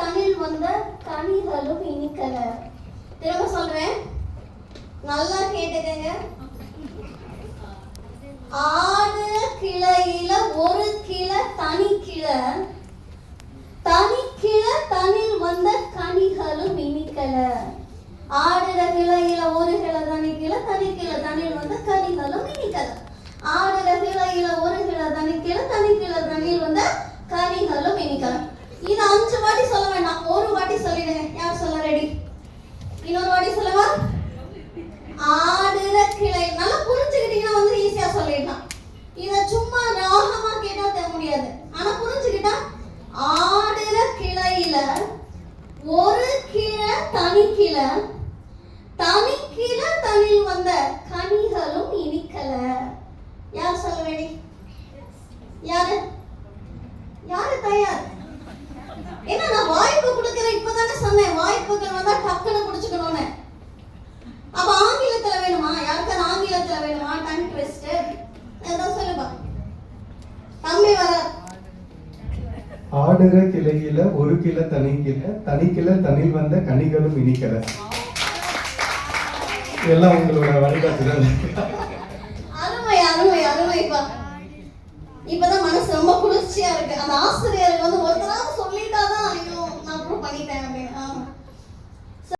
தனில் வந்த கனிகளும் இனிக்கல. திரும்ப சொல்றேன், நல்லா கேட்டுக்கங்க. ஆடுற கிளையில ஒரு கிளை தனி கிளை, தனி கிளை தனில் வந்த கனிகளும் இனிக்கல. ஆடுற கிளையில ஒரு கிளை தனி கிளை, தனி கிளை தனில் வந்த கனிகளும் இனிக்கல. ஆடுற கிளையில ஒரு கிளை தனி கிளை, தனி கிளை தனில் வந்த கனிகளும் இனிக்கல. இது 5 வாட்டி சொல்ல வேண்டாம், ஒரு வாட்டி சொல்லிடுங்க. யார் சொல்ல ரெடி? இன்னொரு வாட்டி சொல்லுவா. ஆடுற கிளை நல்லா புரிஞ்சுக்கிட்டீங்கன்னா ஈஸியா சொல்லிடலாம். இத சும்மா ராகமா கேட்டா தெரிய முடியாது, ஆனா புரிஞ்சுக்கிட்டா ஆடுற கிளையில ஒரு கிளை தனி கிளை, தனி கிளை தனில் வந்த கனிகளும் இனிக்கல. யார் சொல்ல ரெடி? யாரு யாரு தயார்? ஏன்னா நான் வாய்ப்பு கொடுக்கிறேன், இப்பதானே சொன்னேன் வாய்ப்புகள் வந்தா டக்குன்னு குடிச்சுக்கணும்னு. அப்ப ஆங்கிலத்துல வேணுமா? யாருக்காவது ஆங்கிலத்துல வேணுமா? டங் ட்விஸ்டர் ஏதோ சொல்லுப்பா. தம்பி வர. ஆடுற கிளையில ஒரு கிளை தனி கிளை, தனி கிளை தனில் வந்த கனிகளும் இனிக்கல. எல்லாம் உங்களோட வழிகாட்டுதல். அருமை அருமை அருமைப்பா. இப்பதான் மனசு ரொம்ப குளிர்ச்சியா இருக்கு. அந்த ஆசிரியருக்கு ஒருத்தராவது சொல்லிட்டாதான் ஐயோ நான் ப்ரூவ் பண்ணிட்டேன் அப்படின்னு.